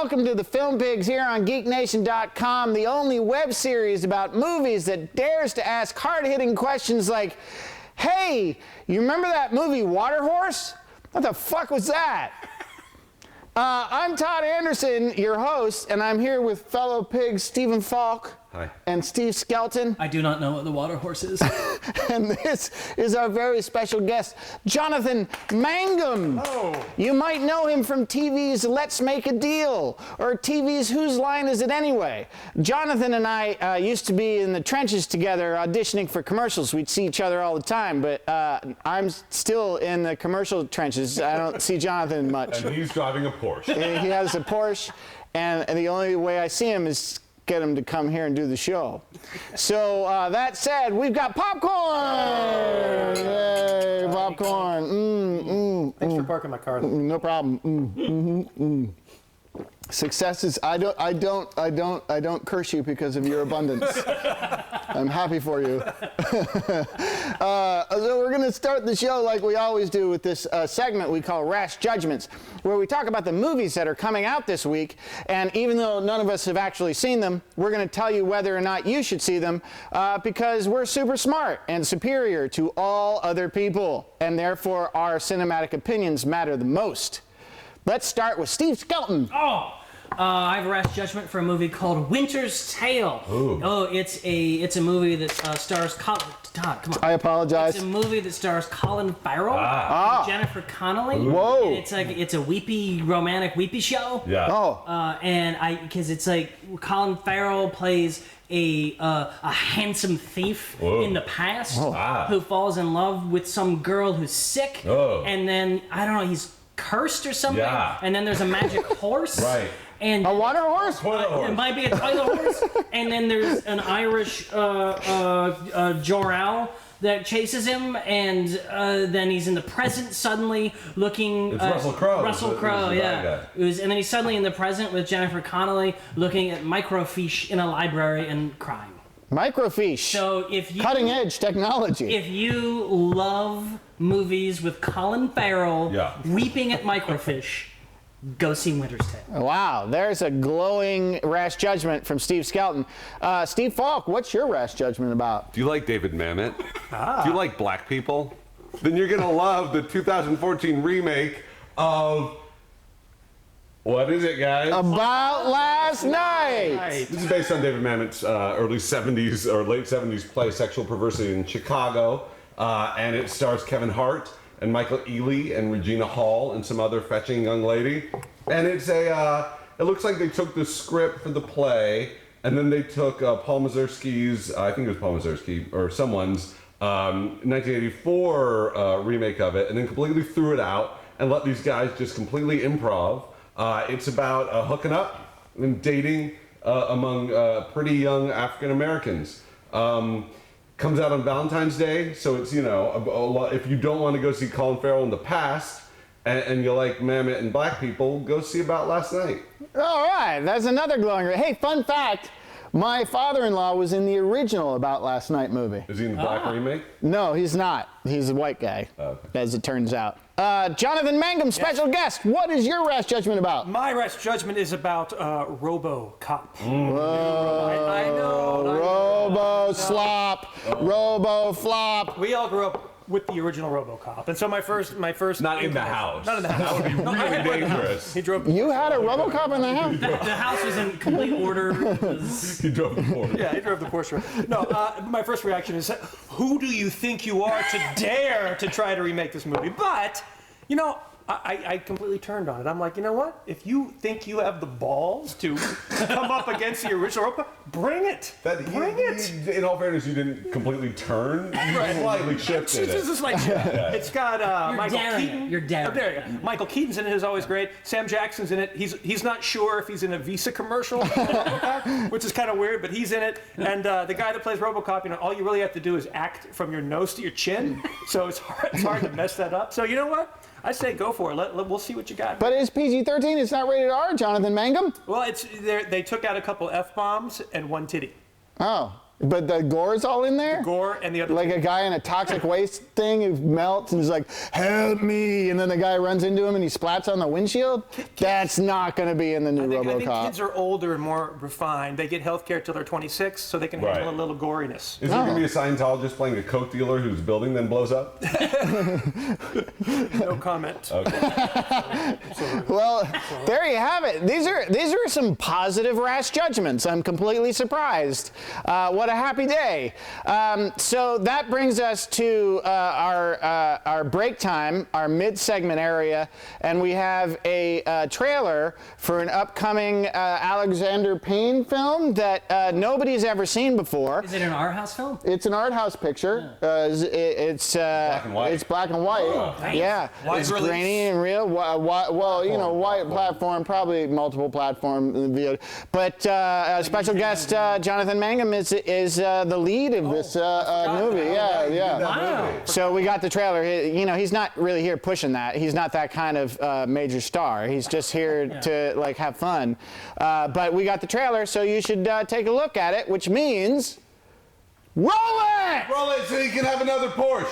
welcome to the Film Pigs here on GeekNation.com, the only web series about movies that dares to ask hard-hitting questions like, hey, you remember that movie Water Horse? What the fuck was that? I'm Todd Anderson, your host, and I'm here with fellow pigs Stephen Falk. Hi. And Steve Skelton. I do not know what the water horse is. And this is our very special guest, Jonathan Mangum. Oh. You might know him from TV's Let's Make a Deal, or TV's Whose Line Is It Anyway? Jonathan and I used to be in the trenches together auditioning for commercials. We'd see each other all the time, but I'm still in the commercial trenches. I don't see Jonathan much. And he's driving a Porsche. He has a Porsche, and the only way I see him is get him to come here and do the show. So that said, we've got popcorn! Yay, popcorn. Thanks for parking my car. No problem. Success is, I don't curse you because of your abundance. I'm happy for you. So we're going to start the show like we always do with this segment we call Rash Judgments, where we talk about the movies that are coming out this week, and even though none of us have actually seen them, we're going to tell you whether or not you should see them because we're super smart and superior to all other people, and therefore our cinematic opinions matter the most. Let's start with Steve Skelton. I have a rash judgment for a movie called Winter's Tale. Ooh. Oh, it's a movie that stars Todd, come on. I apologize. It's a movie that stars Colin Farrell and Jennifer Connelly. Whoa. And it's a weepy, romantic weepy show. Yeah. Oh. Because it's like Colin Farrell plays a handsome thief in the past who falls in love with some girl who's sick. Oh. And then, I don't know, he's cursed or something. Yeah. And then there's a magic horse. Right. And A water horse? Toilet horse. it might be a toilet horse. And then there's an Irish Jor-El that chases him, and then he's in the present suddenly looking... It's Russell Crowe. Russell Crowe, It's the bad yeah. guy. And then he's suddenly in the present with Jennifer Connelly looking at microfiche in a library and crying. Microfiche. So if you... Cutting edge technology. If you love movies with Colin Farrell weeping at microfiche, go see Winter's Tale. Wow, there's a glowing rash judgment from Steve Skelton. Steve Falk, what's your rash judgment about? Do you like David Mamet? Do you like black people? Then you're gonna love the 2014 remake of... What is it, guys? About Last Night. This is based on David Mamet's early 70s or late 70s play Sexual Perversity in Chicago. And it stars Kevin Hart and Michael Ealy and Regina Hall and some other fetching young lady. And it's it looks like they took the script for the play and then they took Paul Mazursky's, I think it was Paul Mazursky or someone's 1984 remake of it and then completely threw it out and let these guys just completely improv. It's about hooking up and dating among pretty young African Americans. Comes out on Valentine's Day, so it's, you know, a lot, if you don't want to go see Colin Farrell in the past and you like Mamet and black people, go see About Last Night. All right, that's another glowing. Hey, fun fact, my father-in-law was in the original About Last Night movie. Is he in the black remake? No, he's not. He's a white guy, as it turns out. Jonathan Mangum, special guest. What is your rash judgment about? My rash judgment is about RoboCop. I know. Robo-slop, robo-flop. We all grew up with the original RoboCop, and so my first. Not in the house. Not in the house. That would be really dangerous. He drove. You had a RoboCop in the house? The house was in complete order. He drove the Porsche. Yeah, he drove the Porsche. No, my first reaction is, who do you think you are to dare to try to remake this movie? But, you know, I completely turned on it. I'm like, you know what? If you think you have the balls to come up against the original RoboCop, bring it. Bring it. In all fairness, you didn't completely turn. You slightly shifted it. It's just like, it's got Michael Keaton. You're daring. There you go. Michael Keaton's in it, who's always great. Sam Jackson's in it. He's not sure if he's in a Visa commercial, which is kind of weird, but he's in it. And the guy that plays RoboCop, you know, all you really have to do is act from your nose to your chin. So it's hard to mess that up. So you know what? I say go for it. We'll see what you got. But it's PG-13. It's not rated R, Jonathan Mangum. Well, they took out a couple F-bombs and one titty. Oh. But the gore's all in there? Gore and the other. Like a guy in a toxic waste thing who melts and is like, help me, and then the guy runs into him and he splats on the windshield? That's not going to be in the new RoboCop. I think kids are older and more refined. They get health care till they're 26, so they can handle a little goriness. Is there going to be a Scientologist playing a coke dealer whose building then blows up? No comment. Okay. Well, there you have it. These are some positive Rash Judgments. I'm completely surprised. What a happy day. So that brings us to our break time, our mid-segment area, and we have a trailer for an upcoming Alexander Payne film that nobody's ever seen before. Is it an art house film? It's an art house picture. Yeah. It's black and white. It's black and white. Oh, nice. Yeah, Wide it's release. grainy and real. Well, you know, white platform, probably multiple platform video. But special guest Jonathan Mangum is the lead of this movie. Yeah. Wow. So we got the trailer. You know, he's not really here pushing that. He's not that kind of major star. He's just here to like have fun. But we got the trailer, so you should take a look at it, which means roll it! Roll it so you can have another Porsche.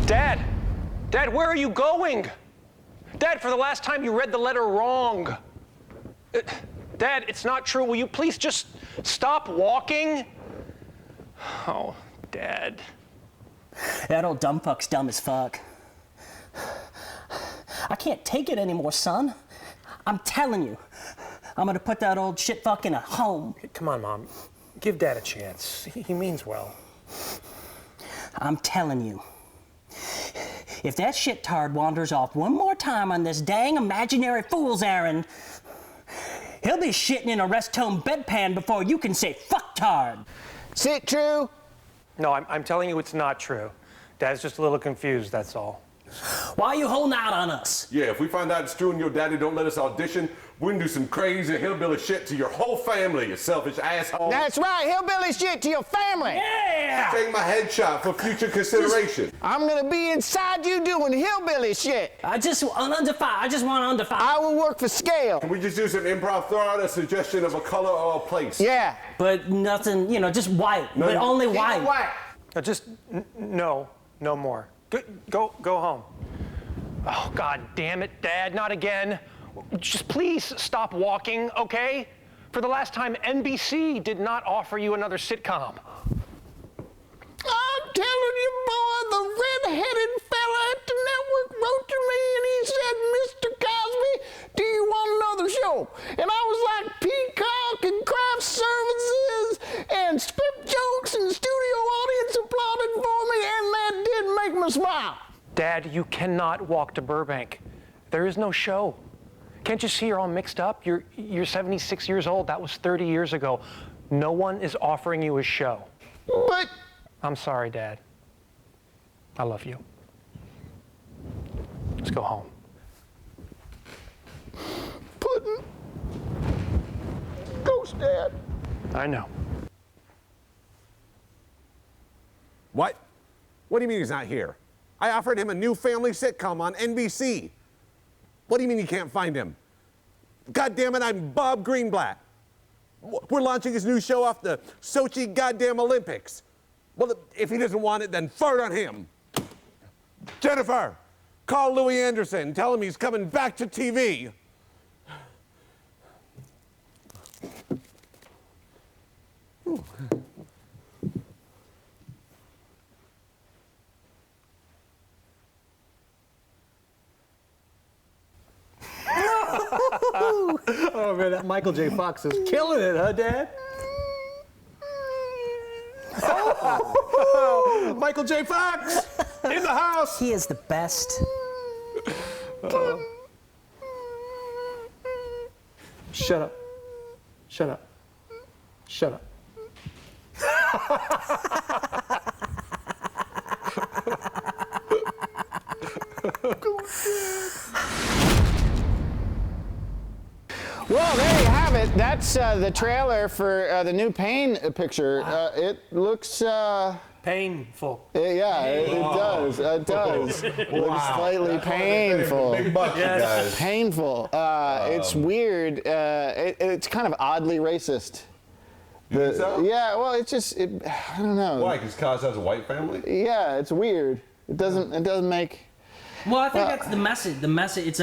Dad, where are you going? Dad, for the last time you read the letter wrong. Dad, it's not true. Will you please just stop walking? Oh, Dad. That old dumb fuck's dumb as fuck. I can't take it anymore, son. I'm telling you. I'm gonna put that old shit fuck in a home. Come on, Mom. Give Dad a chance. He means well. I'm telling you. If that shit-tard wanders off one more time on this dang imaginary fool's errand, he'll be shitting in a rest home bedpan before you can say fucktard. Is it true? No, I'm telling you it's not true. Dad's just a little confused, that's all. Why are you holding out on us? Yeah, if we find out it's true and your daddy don't let us audition, we can do some crazy hillbilly shit to your whole family, you selfish asshole. That's right, hillbilly shit to your family. Yeah! Take my headshot for future consideration. I'm gonna be inside you doing hillbilly shit. I just want under fire. I will work for scale. Can we just do some improv? Throw out a suggestion of a color or a place. Yeah. But nothing, just white. But only white. Just no more. Go home. Oh, God damn it, Dad, not again. Just please stop walking, okay? For the last time, NBC did not offer you another sitcom. I'm telling you, boy, the red-headed fella at the network wrote to me and he said, Mr. Cosby, do you want another show? And I was like, Peacock and craft services and script jokes and studio audience applauded for me, and that did make me smile. Dad, you cannot walk to Burbank. There is no show. Can't you see you're all mixed up? You're 76 years old. That was 30 years ago. No one is offering you a show. But I'm sorry, Dad. I love you. Let's go home. Puddin'. Ghost Dad. I know. What? What do you mean he's not here? I offered him a new family sitcom on NBC. What do you mean you can't find him? God damn it, I'm Bob Greenblatt. We're launching his new show off the Sochi goddamn Olympics. Well, if he doesn't want it, then fart on him. Jennifer, call Louis Anderson. Tell him he's coming back to TV. Oh man, that Michael J. Fox is killing it, huh, Dad? Oh, Michael J. Fox in the house. He is the best. Shut up. Shut up. Shut up. Well, there you have it. That's the trailer for the new Payne picture. It looks Painful. Yeah, it does. It does. Looks slightly painful. Big bucks, you guys. Painful. It's weird. It's kind of oddly racist. You think so? Yeah, well, it's just, I don't know. Why? Because Kaz has a white family? Yeah, it's weird. It doesn't make. Well, I think that's the message. The message,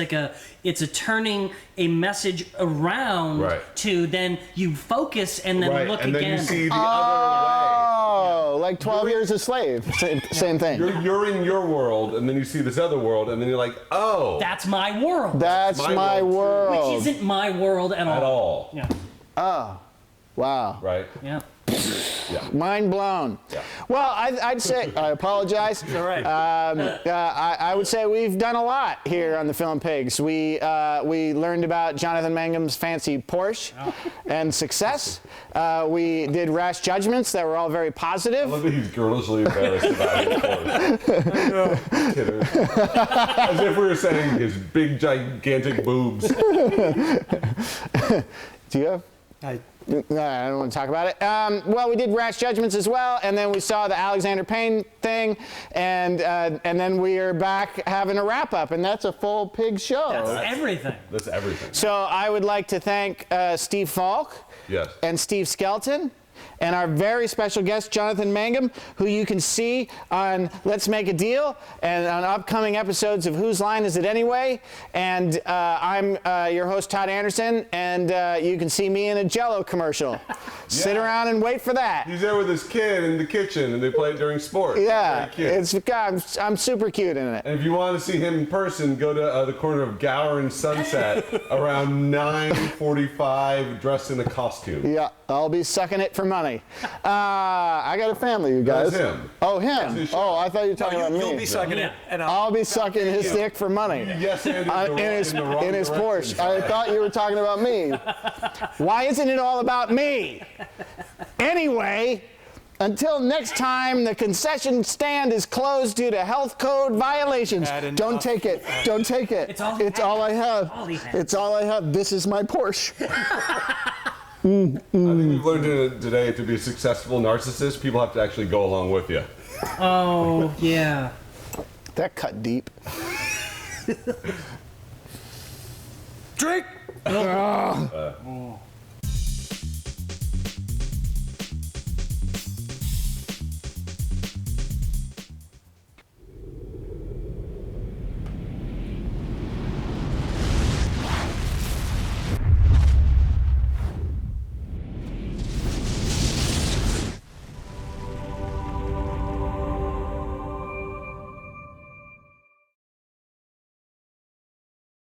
it's a turning a message around to then you focus and then look and again. then you see the other way. Oh, like 12 Years a Slave. Same thing. You're in your world, and then you see this other world, and then you're like, oh. That's my world. That's my world. Which isn't my world at all. At all. Yeah. Oh, wow. Right? Yeah. Mind blown. Yeah. Well, I'd say, I apologize. All right. I would say we've done a lot here on the Film Pigs. We learned about Jonathan Mangum's fancy Porsche and success. We did Rash Judgments that were all very positive. I love that he's girlishly embarrassed about his Porsche. Kidding. As if we were saying his big, gigantic boobs. Do you have? No, I don't want to talk about it. Well, we did Rash Judgments as well, and then we saw the Alexander Payne thing, and then we are back having a wrap-up, and that's a full pig show. That's everything. That's everything. So I would like to thank Steve Falk and Steve Skelton, and our very special guest, Jonathan Mangum, who you can see on Let's Make a Deal and on upcoming episodes of Whose Line Is It Anyway? And I'm your host, Todd Anderson, and you can see me in a Jell-O commercial. Sit around and wait for that. He's there with his kid in the kitchen, and they play it during sports. Yeah, It's I'm super cute in it. And if you want to see him in person, go to the corner of Gower and Sunset around 9:45, dressed in a costume. Yeah, I'll be sucking it for money. I got a family, you guys. That's him. Oh, him. Oh, I thought you were talking about me. You'll be sucking it, and I'll be sucking his dick for money. Yes, and in his Porsche. I thought you were talking about me. Why isn't it all about me? Anyway, until next time, the concession stand is closed due to health code violations. Don't take it. Don't take it. It's all I have. It's all I have. This is my Porsche. I think we've learned today to be a successful narcissist, people have to actually go along with you. Oh, yeah. That cut deep. Drink!